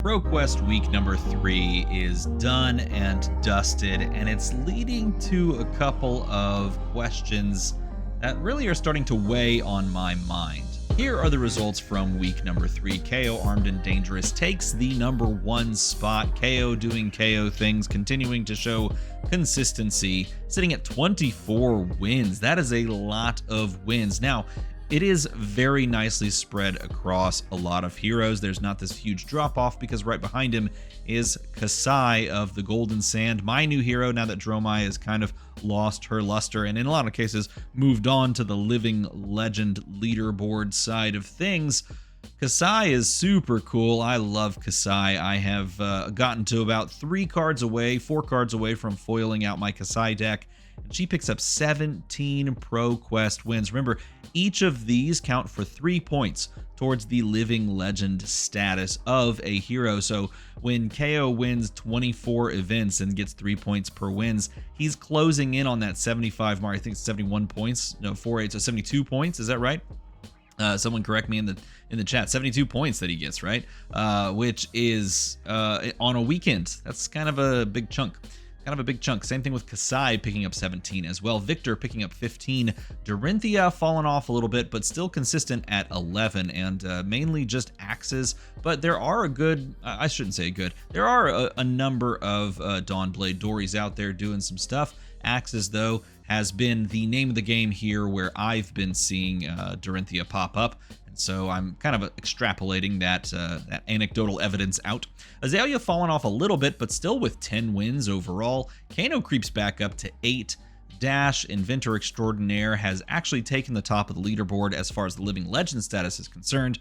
ProQuest week number 3 is done and dusted, and it's leading to a couple of questions that really are starting to weigh on my mind. Here are the results from week number 3. KO Armed and Dangerous takes the number 1 spot. KO doing KO things, continuing to show consistency, sitting at 24 wins. That is a lot of wins. Now, it is very nicely spread across a lot of heroes. There's not this huge drop-off because right behind him is Kasai of the Golden Sand, my new hero now that Dromai has kind of lost her luster and in a lot of cases moved on to the living legend leaderboard side of things. Kasai is super cool. I love Kasai. I have gotten to about 4 cards away from foiling out my Kasai deck. And she picks up 17 ProQuest wins. Remember, each of these count for 3 points towards the living legend status of a hero. So when KO wins 24 events and gets 3 points per wins, he's closing in on that 75 mark. I think it's 71 points. No, 48, so 72 points. Is that right? Someone correct me in the chat. 72 points that he gets, right? Which is on a weekend. That's kind of a big chunk. Same thing with Kasai picking up 17 as well. Victor picking up 15. Dorinthia fallen off a little bit, but still consistent at 11, and mainly just axes. But there are there are a number of Dawnblade Dories out there doing some stuff. Axes, though, has been the name of the game here where I've been seeing Dorinthia pop up. So I'm kind of extrapolating that anecdotal evidence out. Azalea fallen off a little bit, but still with 10 wins overall. Kano creeps back up to 8. Dash, Inventor Extraordinaire, has actually taken the top of the leaderboard as far as the Living Legend status is concerned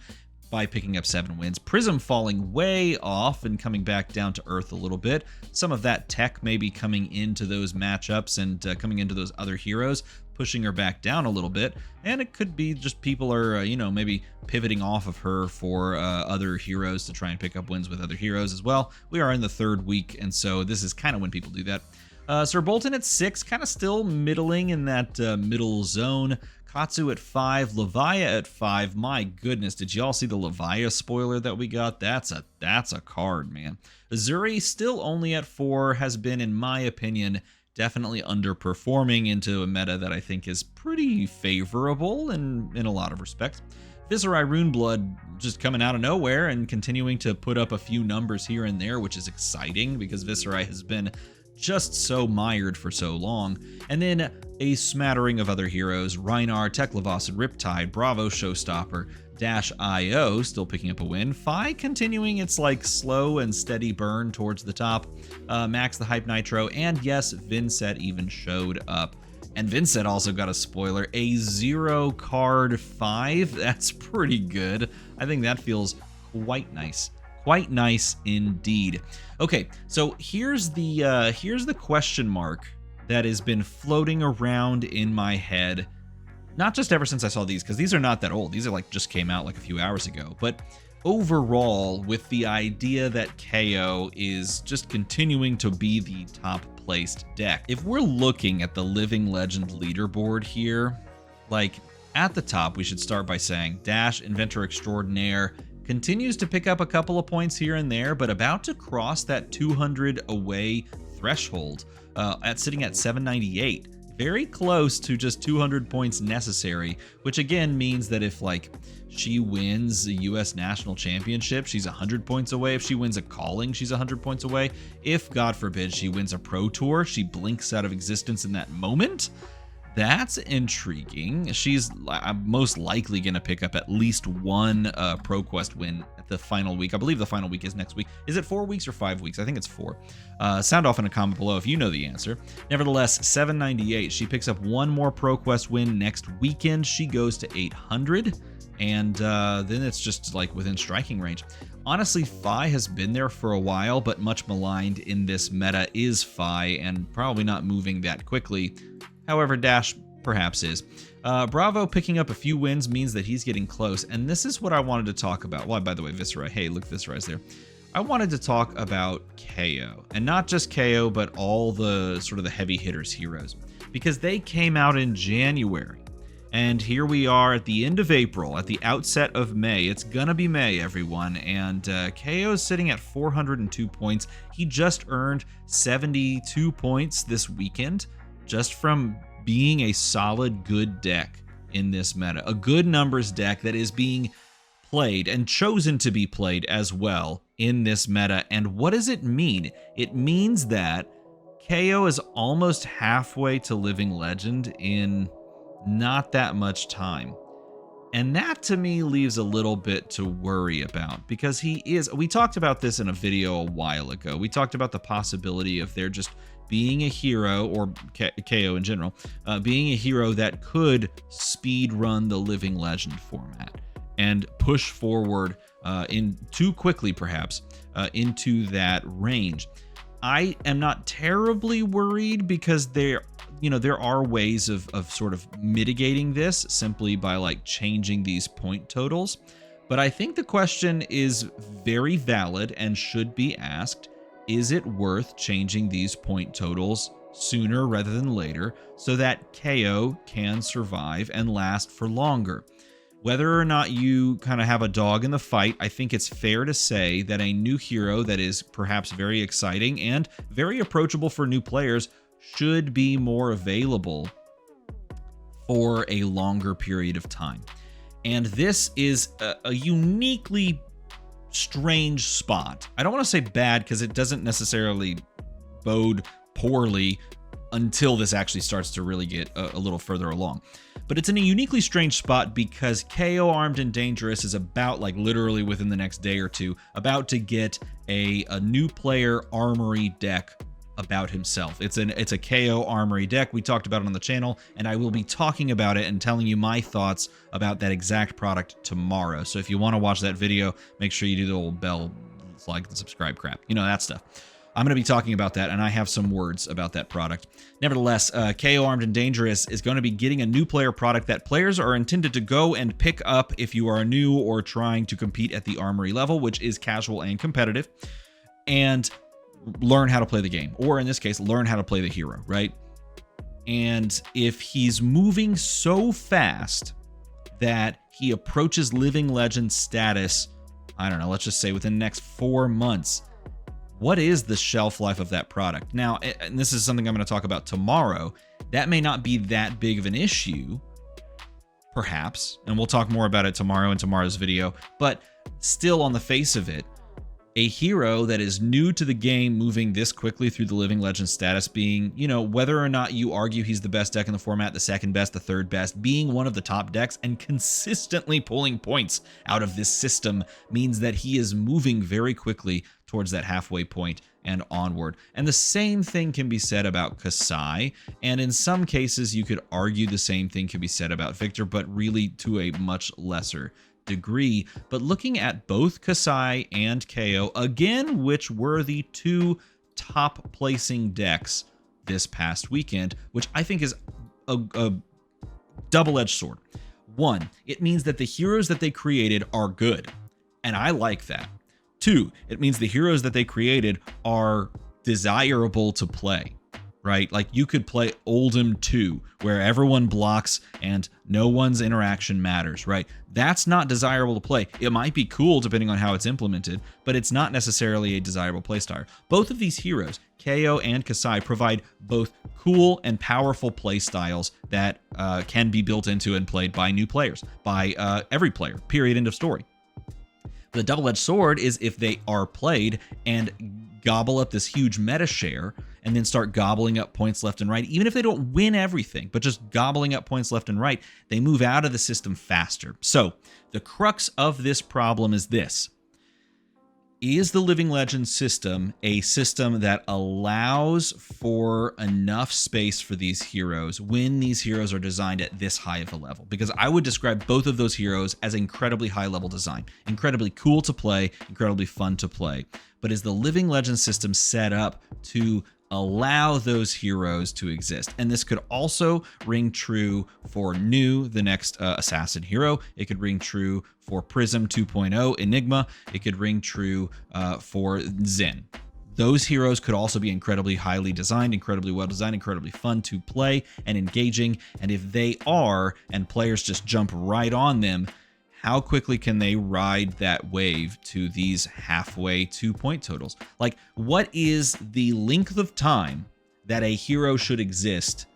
by picking up 7 wins. Prism falling way off and coming back down to earth a little bit. Some of that tech may be coming into those matchups and coming into those other heroes, pushing her back down a little bit. And it could be just people are, maybe pivoting off of her for other heroes to try and pick up wins with other heroes as well. We are in the 3rd week, and so this is kind of when people do that. Sir Bolton at 6, kind of still middling in that middle zone. Katsu at 5, Levia at 5. My goodness, did y'all see the Levia spoiler that we got? That's a card, man. Azuri still only at 4, has been, in my opinion, definitely underperforming into a meta that I think is pretty favorable in a lot of respects. Viserai Runeblood just coming out of nowhere and continuing to put up a few numbers here and there, which is exciting because Viserai has been just so mired for so long. And then a smattering of other heroes: Rhinar, Teklavos, and Riptide, Bravo, Showstopper, Dash IO still picking up a win, Fi continuing its slow and steady burn towards the top, Max the Hype Nitro, and yes, Vincent even showed up. And Vincent also got a spoiler, a 0 card 5. That's pretty good. I think that feels quite nice. Quite nice indeed. Okay, so here's the question mark that has been floating around in my head, not just ever since I saw these, because these are not that old. These are just came out a few hours ago. But overall, with the idea that KO is just continuing to be the top placed deck, if we're looking at the Living Legend leaderboard here, at the top, we should start by saying Dash, Inventor Extraordinaire, continues to pick up a couple of points here and there, but about to cross that 200 away threshold, sitting at 798. Very close to just 200 points necessary, which again means that if she wins the US National Championship, she's 100 points away. If she wins a calling, she's 100 points away. If, God forbid, she wins a Pro Tour, she blinks out of existence in that moment. That's intriguing. She's most likely going to pick up at least one ProQuest win at the final week. I believe the final week is next week. Is it 4 weeks or 5 weeks? I think it's 4. Sound off in a comment below if you know the answer. Nevertheless, 798. She picks up one more ProQuest win next weekend. She goes to 800. And then it's just within striking range. Honestly, Fi has been there for a while, but much maligned in this meta is Fi, and probably not moving that quickly. However, Dash perhaps is. Bravo picking up a few wins means that he's getting close, and this is what I wanted to talk about. Well, by the way, Viserai. Hey, look, Viserai's there. I wanted to talk about KO, and not just KO, but all the sort of the heavy hitters heroes, because they came out in January. And here we are at the end of April, at the outset of May. It's gonna be May, everyone. And KO is sitting at 402 points. He just earned 72 points this weekend just from being a solid, good deck in this meta. A good numbers deck that is being played and chosen to be played as well in this meta. And what does it mean? It means that KO is almost halfway to Living Legend in not that much time. And that to me leaves a little bit to worry about, because we talked about this in a video a while ago. We talked about the possibility of there just being a hero, or KO in general, being a hero that could speed run the Living Legend format and push forward in too quickly, perhaps, into that range. I am not terribly worried because there are ways of sort of mitigating this simply by like changing these point totals. But I think the question is very valid and should be asked. Is it worth changing these point totals sooner rather than later so that KO can survive and last for longer? Whether or not you kind of have a dog in the fight, I think it's fair to say that a new hero that is perhaps very exciting and very approachable for new players should be more available for a longer period of time. And this is a uniquely strange spot. I don't want to say bad because it doesn't necessarily bode poorly until this actually starts to really get a little further along. But it's in a uniquely strange spot because KO Armed and Dangerous is about, like literally within the next day or two, about to get a new player armory deck about himself. It's a KO Armory deck. We talked about it on the channel, and I will be talking about it and telling you my thoughts about that exact product tomorrow. So if you want to watch that video, make sure you do the old bell, like, and subscribe crap. You know, that stuff. I'm going to be talking about that, and I have some words about that product. Nevertheless, KO Armed and Dangerous is going to be getting a new player product that players are intended to go and pick up if you are new or trying to compete at the Armory level, which is casual and competitive, and learn how to play the game, or in this case, learn how to play the hero, right? And if he's moving so fast that he approaches Living Legend status, I don't know, let's just say within the next 4 months, what is the shelf life of that product? Now, and this is something I'm going to talk about tomorrow, that may not be that big of an issue, perhaps, and we'll talk more about it tomorrow in tomorrow's video, but still on the face of it, a hero that is new to the game moving this quickly through the Living Legend status being, you know, whether or not you argue he's the best deck in the format, the second best, the third best, being one of the top decks and consistently pulling points out of this system means that he is moving very quickly towards that halfway point and onward. And the same thing can be said about Kasai, and in some cases you could argue the same thing can be said about Victor, but really to a much lesser degree. But looking at both Kasai and KO, again, which were the two top placing decks this past weekend, which I think is a double-edged sword. One, it means that the heroes that they created are good, and I like that. Two, it means the heroes that they created are desirable to play, right? Like you could play Oldhim 2, where everyone blocks and no one's interaction matters, right? That's not desirable to play. It might be cool depending on how it's implemented, but it's not necessarily a desirable playstyle. Both of these heroes, KO and Kasai, provide both cool and powerful playstyles that can be built into and played by new players, by every player, period, end of story. The double-edged sword is if they are played and gobble up this huge meta share and then start gobbling up points left and right, even if they don't win everything, but just gobbling up points left and right, they move out of the system faster. So the crux of this problem is this. Is the Living Legend system a system that allows for enough space for these heroes when these heroes are designed at this high of a level? Because I would describe both of those heroes as incredibly high level design, incredibly cool to play, incredibly fun to play. But is the Living Legend system set up to allow those heroes to exist? And this could also ring true for New, the next assassin hero. It could ring true for Prism 2.0 Enigma. It could ring true for Zen. Those heroes could also be incredibly highly designed, incredibly well designed, incredibly fun to play and engaging. And if they are, and players just jump right on them, how quickly can they ride that wave to these halfway 2-point totals? Like, what is the length of time that a hero should exist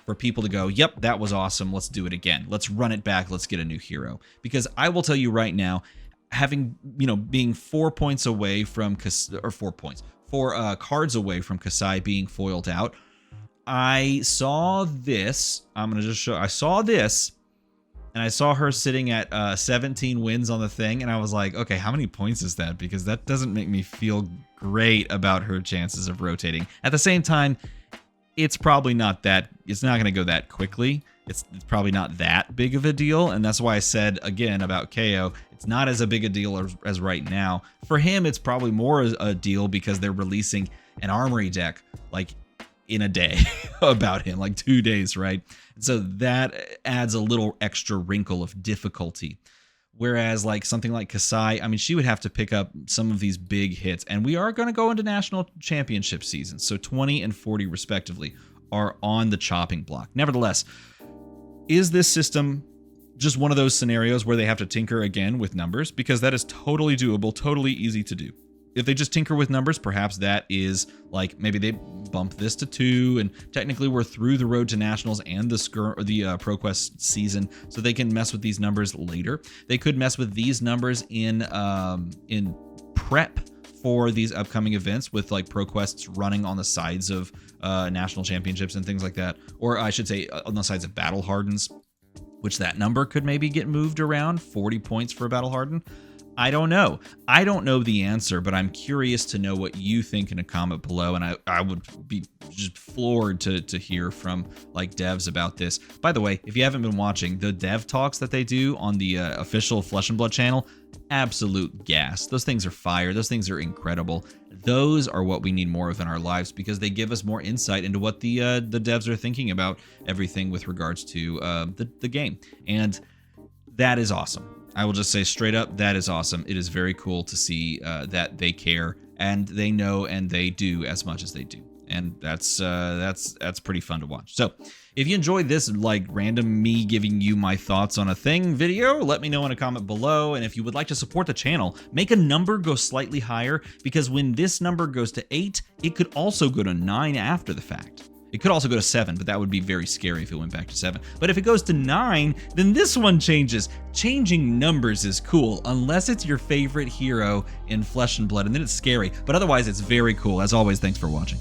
for people to go, yep, that was awesome, let's do it again. Let's run it back, let's get a new hero. Because I will tell you right now, being 4 points away from, or 4 points, 4 cards away from Kasai being foiled out, I saw this, I saw this, and I saw her sitting at 17 wins on the thing, and I was like, okay, how many points is that? Because that doesn't make me feel great about her chances of rotating. At the same time, it's probably not that, it's not going to go that quickly. It's probably not that big of a deal, and that's why I said, again, about KO, it's not as a big a deal as right now. For him, it's probably more a deal because they're releasing an armory deck, like, in a day about him, like 2 days, right? So that adds a little extra wrinkle of difficulty. Whereas like something like Kasai, I mean, she would have to pick up some of these big hits, and we are going to go into national championship seasons. So 20 and 40 respectively are on the chopping block. Nevertheless, is this system just one of those scenarios where they have to tinker again with numbers? Because that is totally doable, totally easy to do. If they just tinker with numbers, perhaps that is like, maybe they bump this to 2, and technically we're through the road to nationals and the ProQuest season, so they can mess with these numbers later. They could mess with these numbers in prep for these upcoming events, with like ProQuests running on the sides of national championships and things like that, or I should say on the sides of Battle Hardens, which that number could maybe get moved around. 40 points for a Battle Harden. I don't know. I don't know the answer, but I'm curious to know what you think in a comment below, and I would be just floored to hear from like devs about this. By the way, if you haven't been watching the dev talks that they do on the official Flesh and Blood channel, absolute gas. Those things are fire. Those things are incredible. Those are what we need more of in our lives, because they give us more insight into what the devs are thinking about everything with regards to the game, and that is awesome. I will just say straight up, that is awesome. It is very cool to see that they care and they know and they do as much as they do. And that's pretty fun to watch. So if you enjoyed this like random me giving you my thoughts on a thing video, let me know in a comment below. And if you would like to support the channel, make a number go slightly higher, because when this number goes to 8, it could also go to 9 after the fact. It could also go to 7, but that would be very scary if it went back to 7. But if it goes to 9, then this one changes. Changing numbers is cool, unless it's your favorite hero in Flesh and Blood, and then it's scary. But otherwise, it's very cool. As always, thanks for watching.